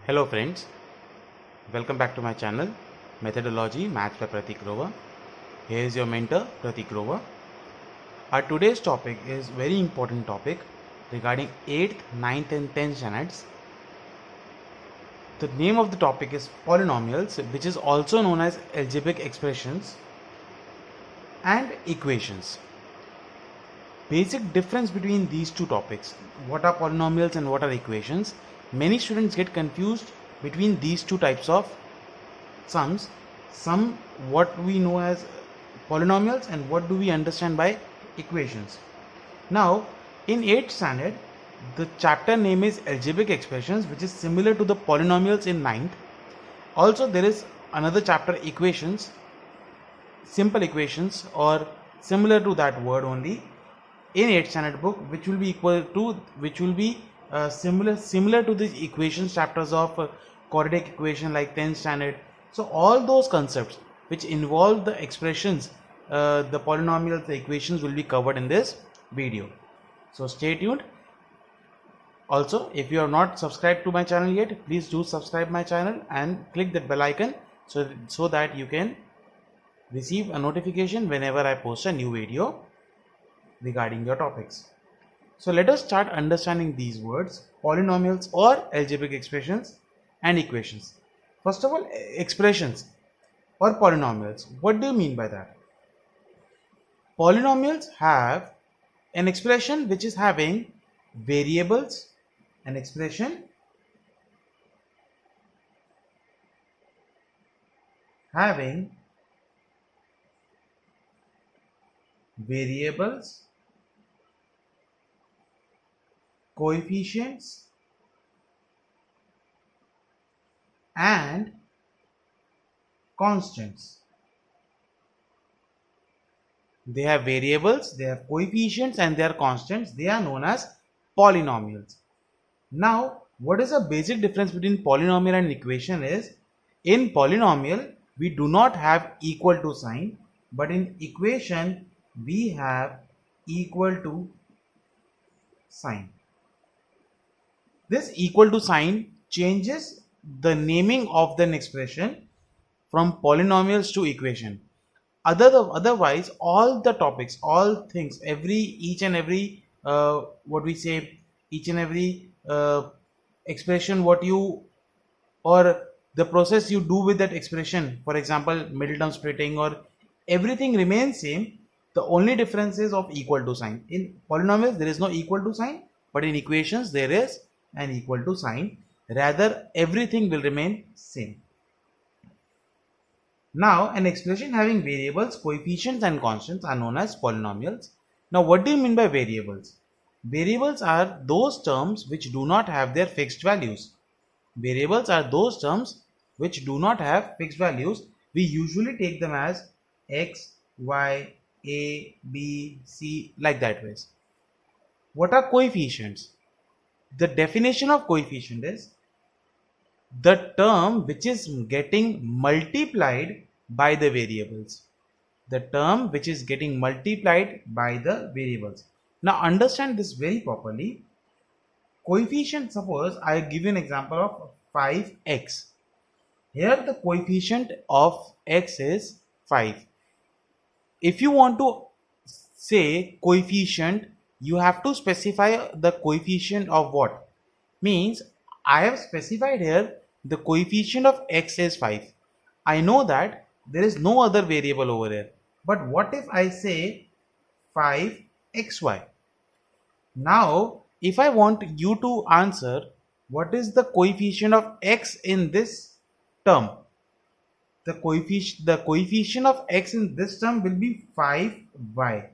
Hello friends, welcome back to my channel Methodology Maths by Pratik Grover. Here is your mentor Pratik Grover. Our today's topic is very important topic regarding 8th, 9th and 10th standards. The name of the topic is polynomials, which is also known as algebraic expressions and equations. Basic difference between these two topics, what are polynomials and what are equations. Many students get confused between these two types of sums, some what we know as polynomials and what do we understand by equations. Now in 8th standard the chapter name is algebraic expressions, which is similar to the polynomials in 9th. Also there is another chapter, equations, simple equations or similar to that word only in 8th standard book, which will be similar to the equations chapters of quadratic equation like 10th standard. So all those concepts which involve the expressions, the polynomials, the equations will be covered in this video. So stay tuned. Also, if you are not subscribed to my channel yet, please do subscribe my channel and click that bell icon so that you can receive a notification whenever I post a new video regarding your topics. So let us start understanding these words, polynomials or algebraic expressions and equations. First of all, expressions or polynomials. What do you mean by that? Polynomials have an expression which is having variables, an expression having variables, coefficients and constants. They have variables, they have coefficients and they are constants. They are known as polynomials. Now what is the basic difference between polynomial and equation is, in polynomial we do not have equal to sign, but in equation we have equal to sign. This equal to sign changes the naming of an expression from polynomials to equation. Otherwise, all the topics, all things, each and every expression or the process you do with that expression, for example, middle term splitting or everything remains same. The only difference is of equal to sign. In polynomials there is no equal to sign, but in equations there is an equal to sign. Rather, everything will remain same. Now an expression having variables, coefficients and constants are known as polynomials. Now what do you mean by variables? Variables are those terms which do not have their fixed values. Variables are those terms which do not have fixed values. We usually take them as x, y, a, b, c, like that ways. What are coefficients? The definition of coefficient is the term which is getting multiplied by the variables. The term which is getting multiplied by the variables. Now understand this very properly. Coefficient, suppose I give you an example of 5x. Here the coefficient of x is 5. If you want to say coefficient, you have to specify the coefficient of what? Means I have specified here the coefficient of x is 5. I know that there is no other variable over here. But what if I say 5xy? Now if I want you to answer what is the coefficient of x in this term, the coefficient of x in this term will be 5y.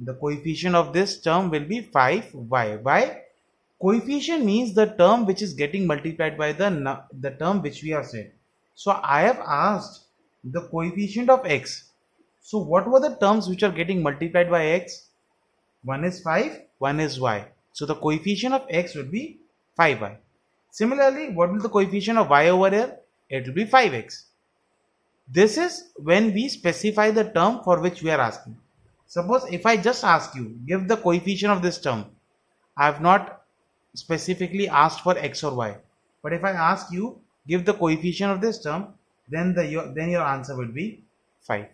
The coefficient of this term will be 5y. Why? Coefficient means the term which is getting multiplied by the term which we have said. So I have asked the coefficient of x. So what were the terms which are getting multiplied by x? One is 5, one is y. So the coefficient of x will be 5y. Similarly, what will the coefficient of y over here? It will be 5x. This is when we specify the term for which we are asking. Suppose if I just ask you, give the coefficient of this term. I have not specifically asked for x or y. But if I ask you, give the coefficient of this term, then your answer would be 5.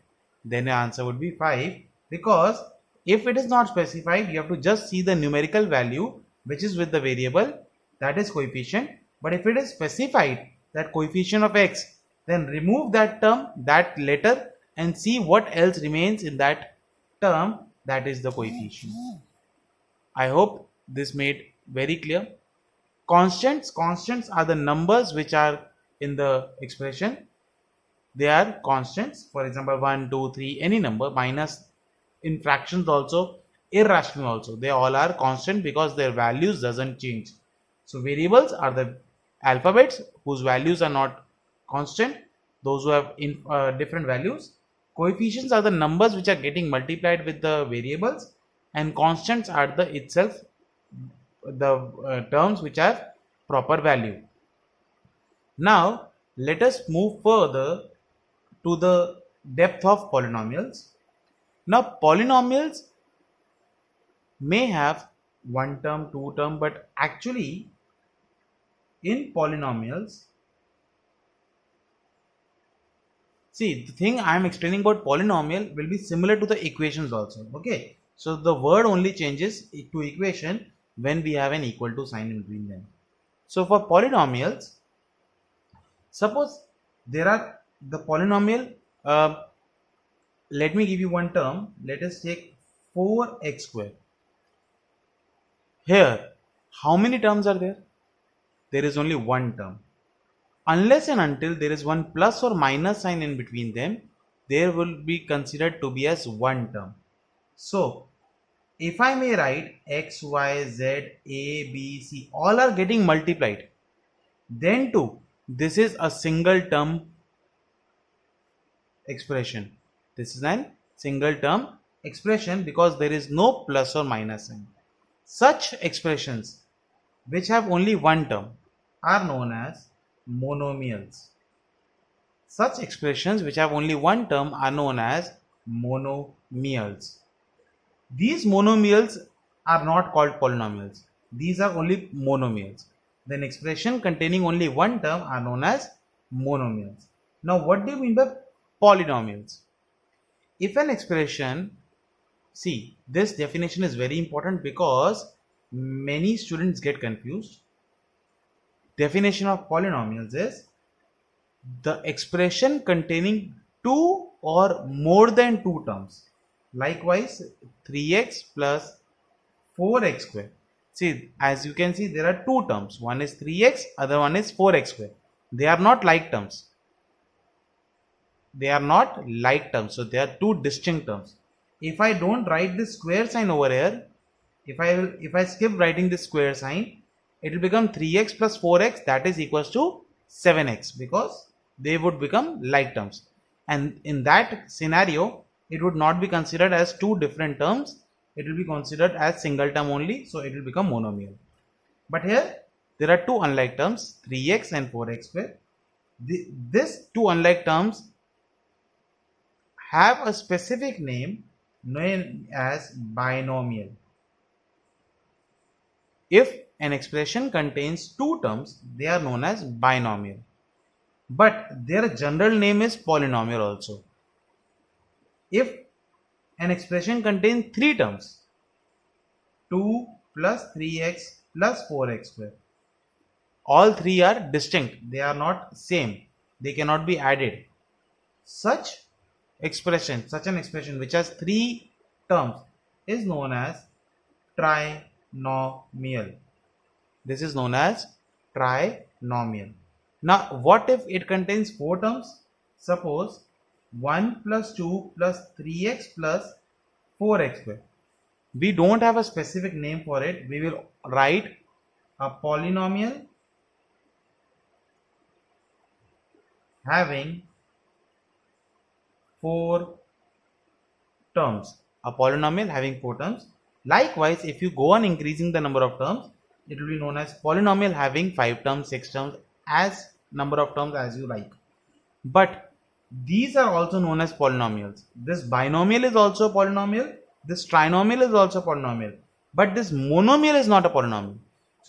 Then your answer would be 5, because if it is not specified, you have to just see the numerical value which is with the variable, that is coefficient. But if it is specified that coefficient of x, then remove that term, that letter, and see what else remains in that term, that is the coefficient. I hope this made very clear. Constants are the numbers which are in the expression. They are constants. For example, 1, 2, 3, any number, minus in fractions also, irrational also. They all are constant because their values doesn't change. So variables are the alphabets whose values are not constant, those who have different values. Coefficients are the numbers which are getting multiplied with the variables, and constants are the terms which have proper value. Now let us move further to the depth of polynomials. Now polynomials may have one term, two term, but actually in polynomials, see, the thing I am explaining about polynomial will be similar to the equations also. Okay, so the word only changes to equation when we have an equal to sign in between them. So for polynomials, suppose there are the polynomial, let me give you one term. Let us take 4x square. Here, how many terms are there? There is only one term. Unless and until there is one plus or minus sign in between them, there will be considered to be as one term. So if I may write x, y, z, a, b, c, all are getting multiplied, then too this is a single term expression. This is a single term expression because there is no plus or minus sign. Such expressions which have only one term are known as monomials. Such expressions which have only one term are known as monomials. These monomials are not called polynomials. These are only monomials. Then expression containing only one term are known as monomials. Now what do you mean by polynomials? If an expression, see, this definition is very important because many students get confused. Definition of polynomials is the expression containing two or more than two terms. Likewise, 3x plus 4x square. See, as you can see, there are two terms. One is 3x, other one is 4x square. They are not like terms. They are not like terms. So they are two distinct terms. If I don't write this square sign over here, if I skip writing this square sign, it will become 3x plus 4x, that is equals to 7x, because they would become like terms. And in that scenario, it would not be considered as two different terms. It will be considered as single term only. So it will become monomial. But here there are two unlike terms, 3x and 4x square. These two unlike terms have a specific name known as binomial. If an expression contains two terms, they are known as binomial. But their general name is polynomial also. If an expression contains three terms, 2 plus 3x plus 4x square, all three are distinct. They are not same. They cannot be added. Such an expression which has three terms is known as trinomial. This is known as trinomial. Now, what if it contains four terms? Suppose 1 plus 2 plus 3x plus 4x square. We don't have a specific name for it. We will write a polynomial having four terms. A polynomial having four terms. Likewise, if you go on increasing the number of terms, it will be known as polynomial having 5 terms, 6 terms, as number of terms as you like. But these are also known as polynomials. This binomial is also a polynomial. This trinomial is also a polynomial. But this monomial is not a polynomial.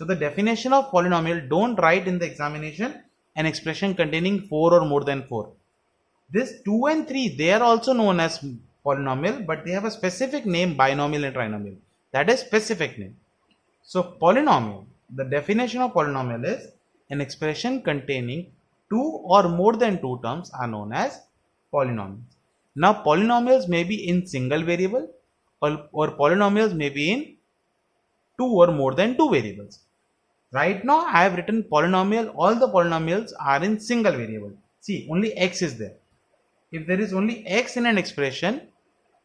So the definition of polynomial, don't write in the examination an expression containing 4 or more than 4. This 2 and 3, they are also known as polynomial, but they have a specific name, binomial and trinomial. That is specific name. So polynomial, the definition of polynomial is an expression containing 2 or more than 2 terms are known as polynomials. Now polynomials may be in single variable or polynomials may be in 2 or more than 2 variables. Right now I have written polynomial, all the polynomials are in single variable. See, only x is there. If there is only x in an expression,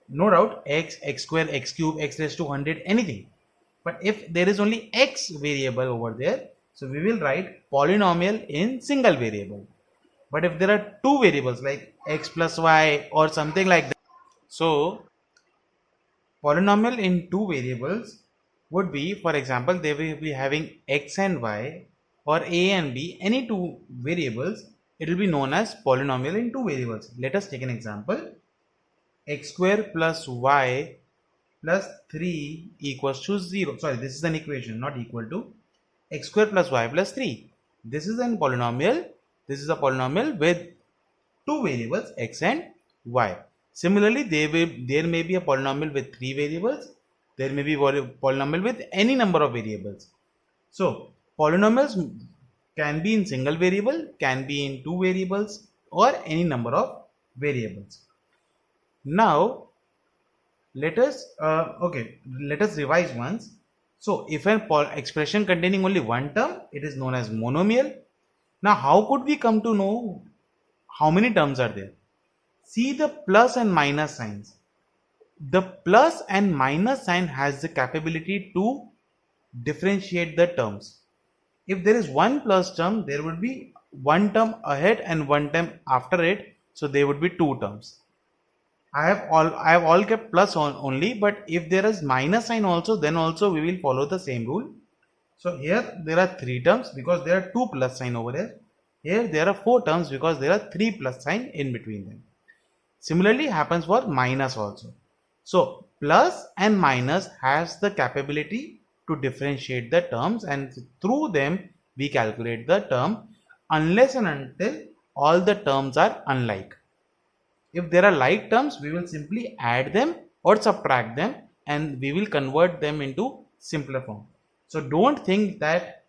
no doubt x, x square, x cube, x raised to 100, anything. But if there is only x variable over there, so we will write polynomial in single variable. But if there are two variables like x plus y or something like that, so polynomial in two variables would be, for example, they will be having x and y or a and b, any two variables, it will be known as polynomial in two variables. Let us take an example. X square plus y plus 3 equals to 0. Sorry, this is an equation, not equal to. X square plus y plus 3. This is a polynomial. This is a polynomial with two variables x and y. Similarly, there may be a polynomial with three variables. There may be a polynomial with any number of variables. So polynomials can be in single variable, can be in two variables, or any number of variables. Now let us revise once. So if an expression containing only one term, it is known as monomial. Now how could we come to know how many terms are there? See the plus and minus signs. The plus and minus sign has the capability to differentiate the terms. If there is one plus term, there would be one term ahead and one term after it, so there would be two terms. I have all kept plus on only, but if there is minus sign also, then also we will follow the same rule. So here there are three terms because there are two plus sign over here. Here there are four terms because there are three plus sign in between them. Similarly happens for minus also. So plus and minus has the capability to differentiate the terms, and through them we calculate the term unless and until all the terms are unlike. If there are like terms, we will simply add them or subtract them and we will convert them into simpler form. So don't think that,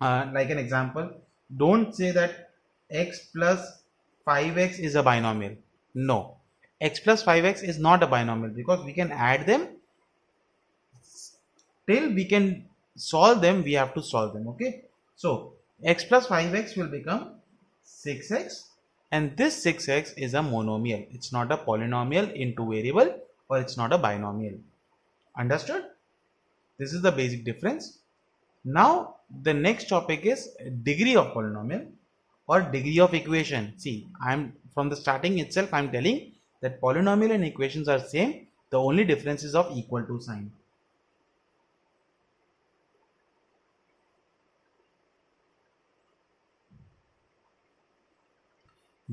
like an example, don't say that x plus 5x is a binomial. No, x plus 5x is not a binomial because we can add them. Till we can solve them, we have to solve them. Okay, so x plus 5x will become 6x. And this 6x is a monomial. It's not a polynomial in two variable, or it's not a binomial. Understood? This is the basic difference. Now the next topic is degree of polynomial or degree of equation. See, I'm from the starting itself I'm telling that polynomial and equations are same. The only difference is of equal to sign.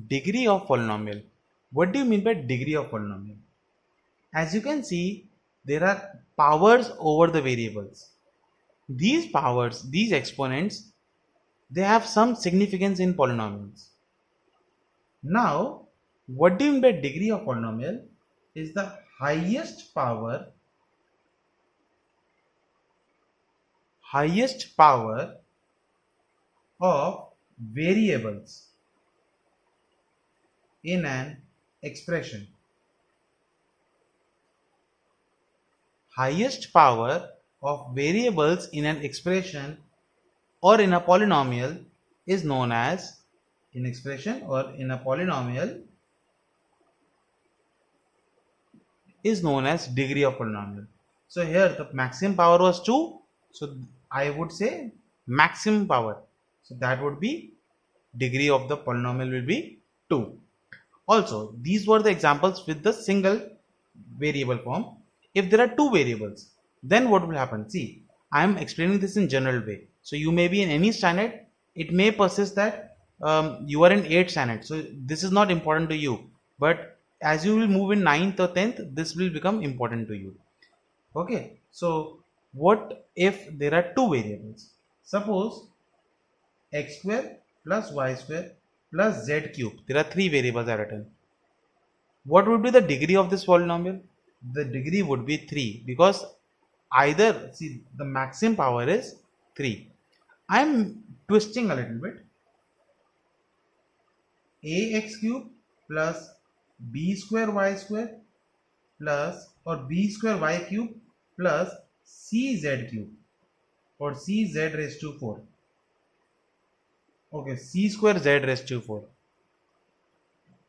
Degree of polynomial. What do you mean by degree of polynomial? As you can see, there are powers over the variables. These powers, these exponents, they have some significance in polynomials. Now, what do you mean by degree of polynomial? Is the highest power of variables in an expression. Highest power of variables in an expression or in a polynomial is known as, in expression or in a polynomial, is known as degree of polynomial. So here the maximum power was 2. So I would say maximum power. So that would be degree of the polynomial will be 2. Also, these were the examples with the single variable form. If there are two variables, then what will happen? See, I am explaining this in general way. So you may be in any standard. It may persist that you are in 8th standard. So this is not important to you. But as you will move in 9th or 10th, this will become important to you. Okay. So what if there are two variables? Suppose x square plus y square plus z cube. There are three variables are written. What would be the degree of this polynomial? The degree would be 3 because either, see, the maximum power is 3. I am twisting a little bit. Ax cube plus b square y square plus or b square y cube plus cz cube or cz raised to 4. Okay, c square z raised to 4.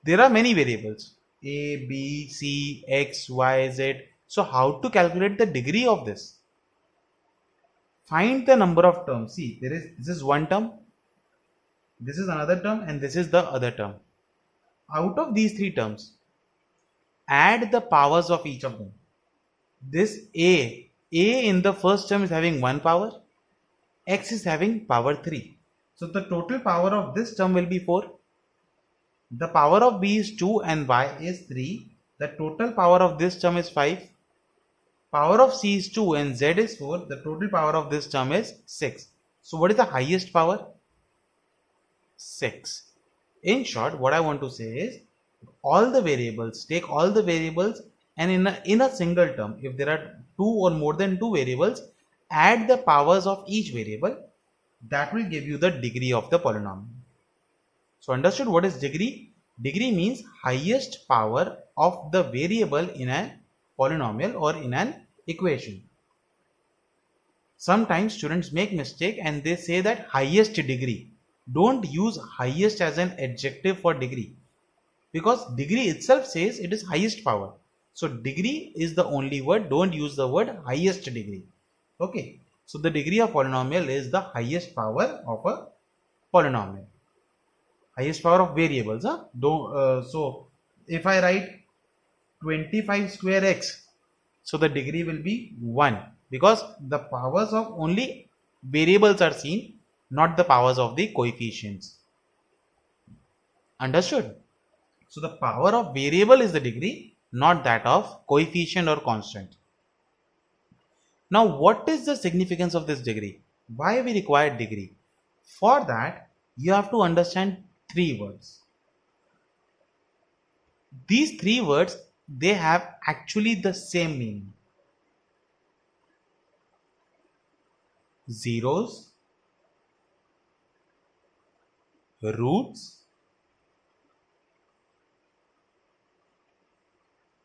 There are many variables a, b, c, x, y, z. So how to calculate the degree of this? Find the number of terms. See, this is one term, this is another term, and this is the other term. Out of these three terms, add the powers of each of them. This a in the first term is having 1 power, x is having power 3. So the total power of this term will be 4. The power of b is 2 and y is 3. The total power of this term is 5. Power of c is 2 and z is 4. The total power of this term is 6. So what is the highest power? 6. In short, what I want to say is all the variables, take all the variables and in a single term, if there are 2 or more than 2 variables, add the powers of each variable. That will give you the degree of the polynomial. So understood what is degree? Degree means highest power of the variable in a polynomial or in an equation. Sometimes students make mistake and they say that highest degree. Don't use highest as an adjective for degree because degree itself says it is highest power. So degree is the only word. Don't use the word highest degree. Okay. So the degree of polynomial is the highest power of a polynomial. Highest power of variables. So if I write 25 square x, so the degree will be 1 because the powers of only variables are seen, not the powers of the coefficients. Understood? So the power of variable is the degree, not that of coefficient or constant. Now what is the significance of this degree? Why we require degree? For that you have to understand 3 words. These 3 words, they have actually the same meaning. Zeros, roots,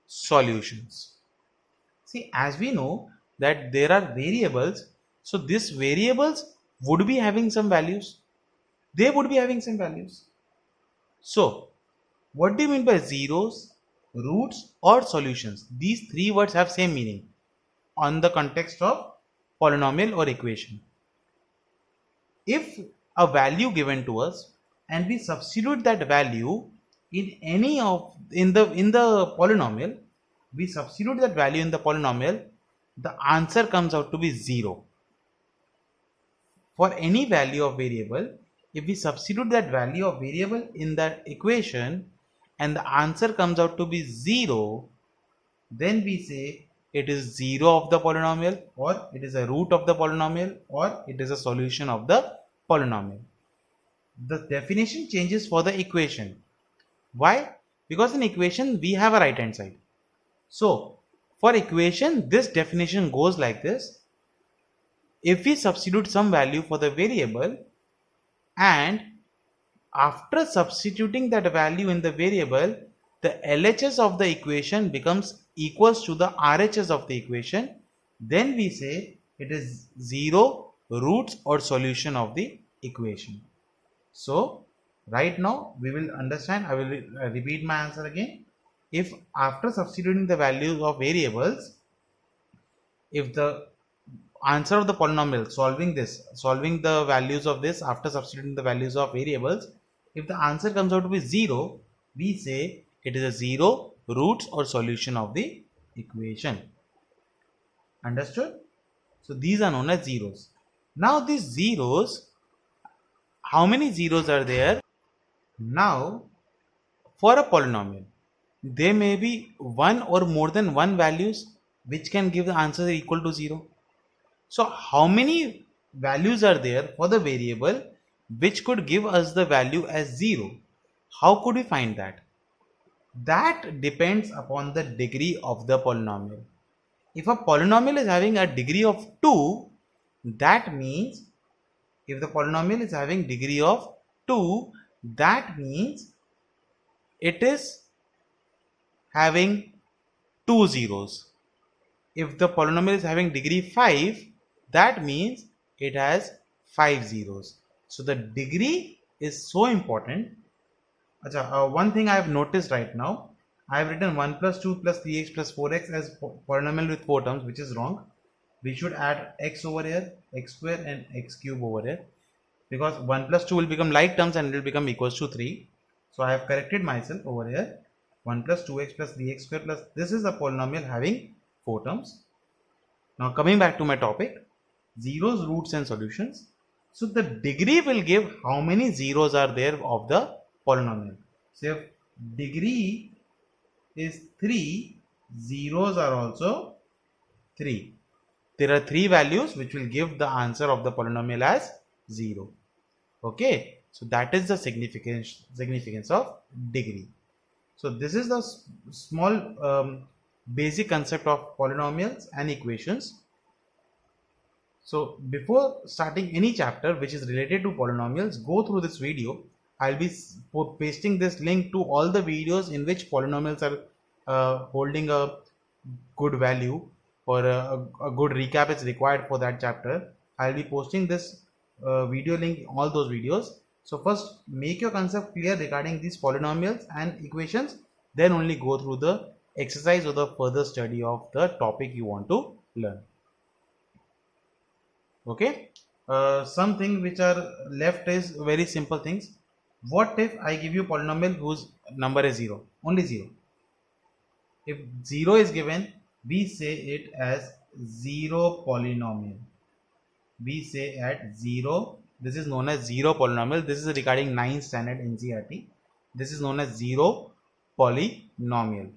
solutions. See, as we know that there are variables, so these variables would be having some values. They would be having some values. So what do you mean by zeros, roots or solutions? These 3 words have same meaning on the context of polynomial or equation. If a value given to us and we substitute that value in any of in the polynomial, we substitute that value in the polynomial, the answer comes out to be 0. For any value of variable, if we substitute that value of variable in that equation and the answer comes out to be 0, then we say it is 0 of the polynomial, or it is a root of the polynomial, or it is a solution of the polynomial. The definition changes for the equation. Why? Because in equation we have a right hand side. So for equation, this definition goes like this. If we substitute some value for the variable and after substituting that value in the variable, the LHS of the equation becomes equals to the RHS of the equation, then we say it is 0, roots or solution of the equation. So right now we will understand. I will repeat my answer again. If after substituting the values of variables, if the answer of the polynomial, solving the values of this after substituting the values of variables, if the answer comes out to be 0, we say it is a 0, roots or solution of the equation. Understood? So these are known as zeros. Now these zeros, how many zeros are there? Now for a polynomial, there may be one or more than one values which can give the answer equal to 0. So how many values are there for the variable which could give us the value as 0. How could we find that? That depends upon the degree of the polynomial. If a polynomial is having a degree of 2, that means if the polynomial is having degree of 2, that means it is having 2 zeros. If the polynomial is having degree 5, that means it has 5 zeros. So the degree is so important. One thing I have noticed right now, I have written 1 plus 2 plus 3x plus 4x as polynomial with 4 terms, which is wrong. We should add x over here, x square and x cube over here, because 1 plus 2 will become like terms and it will become equals to 3. So I have corrected myself over here. 1 plus 2x plus 3x square plus, this is a polynomial having 4 terms. Now coming back to my topic, zeros, roots and solutions. So the degree will give how many zeros are there of the polynomial. So if degree is 3, zeros are also 3. There are 3 values which will give the answer of the polynomial as 0. Okay, so that is the significance of degree. So this is the small basic concept of polynomials and equations. So before starting any chapter which is related to polynomials, go through this video. I'll be pasting this link to all the videos in which polynomials are holding a good value, or a good recap is required for that chapter. I'll be posting this video link in all those videos. So first make your concept clear regarding these polynomials and equations, then only go through the exercise or the further study of the topic you want to learn. Okay, something which are left is very simple things. What if I give you polynomial whose number is 0, only 0? If 0 is given, we say it as 0 polynomial. We say at 0, this is known as 0 polynomial. This is regarding 9th standard NCERT. This is known as 0 polynomial.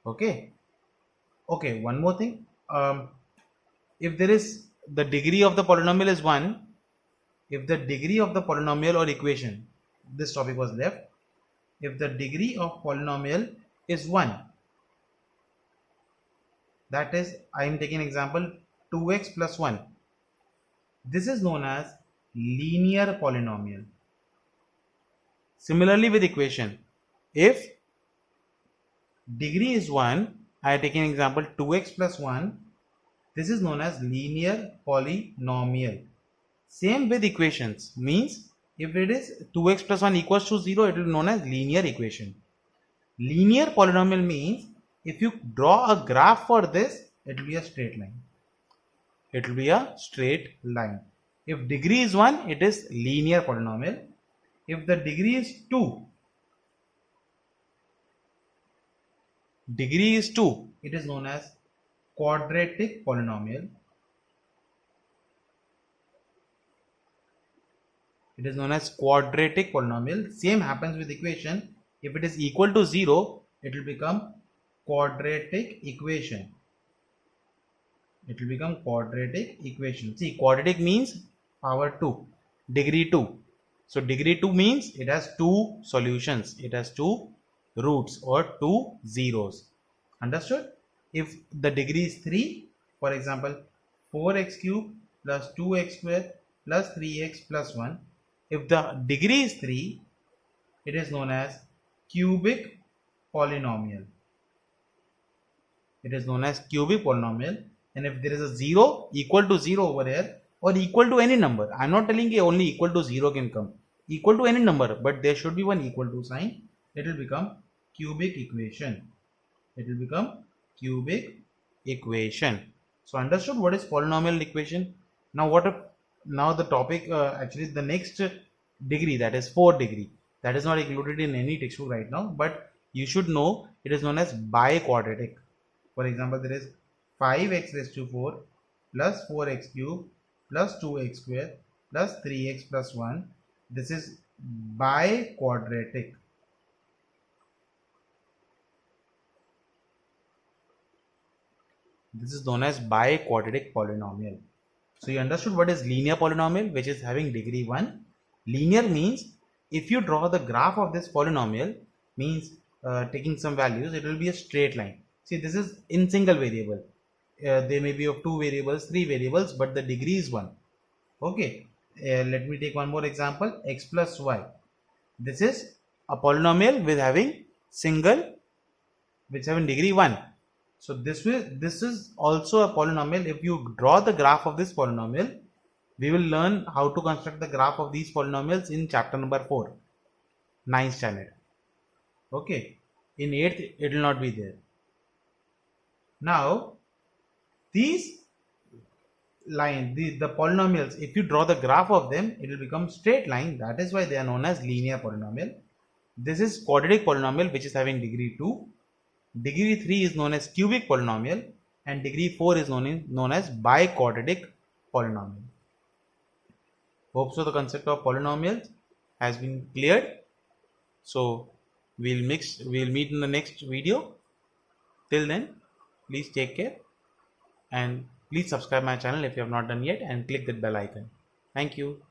Okay, one more thing. If there is the degree of the polynomial is 1, if the degree of the polynomial or equation, this topic was left, if the degree of polynomial is 1, that is, I am taking example 2x plus 1, this is known as linear polynomial. Similarly with equation, if degree is 1, I am taking example 2x plus 1, this is known as linear polynomial. Same with equations, means if it is 2x plus 1 equals to 0, it will be known as linear equation. Linear polynomial means if you draw a graph for this, it will be a straight line. It will be a straight line. If degree is 1, it is linear polynomial. If the degree is 2, it is known as quadratic polynomial. It is known as quadratic polynomial. Same happens with equation. If it is equal to 0, it will become quadratic equation. It will become quadratic equation. See, quadratic means power 2, degree 2. So degree 2 means it has 2 solutions. It has 2 roots or 2 zeros. Understood? If the degree is 3, for example, 4x cube plus 2x square plus 3x plus 1. If the degree is 3, it is known as cubic polynomial. It is known as cubic polynomial. And if there is a 0 equal to 0 over here, or equal to any number, I am not telling you only equal to 0 can come, equal to any number, but there should be one equal to sign, it will become cubic equation. It will become cubic equation. So understood what is polynomial equation? Now now the topic, actually the next degree, that is 4 degree, that is not included in any textbook right now, but you should know it is known as biquadratic. For example, there is 5x raised to 4 plus 4x cube plus 2x square plus 3x plus 1. This is biquadratic. This is known as biquadratic polynomial. So you understood what is linear polynomial, which is having degree 1. Linear means if you draw the graph of this polynomial, means taking some values, it will be a straight line. See, this is in single variable. They may be of 2 variables, 3 variables, but the degree is 1. Okay, let me take one more example, x plus y. This is a polynomial with having degree 1. So this is also a polynomial. If you draw the graph of this polynomial, we will learn how to construct the graph of these polynomials in chapter number 4, 9th standard. Okay, in 8th it will not be there. Now these the polynomials, if you draw the graph of them, it will become straight line. That is why they are known as linear polynomial. This is quadratic polynomial, which is having degree 2. Degree 3 is known as cubic polynomial, and degree 4 is known as biquadratic polynomial. Hope so the concept of polynomials has been cleared. So we'll meet in the next video. Till then, please take care and please subscribe my channel if you have not done yet and click that bell icon. Thank you.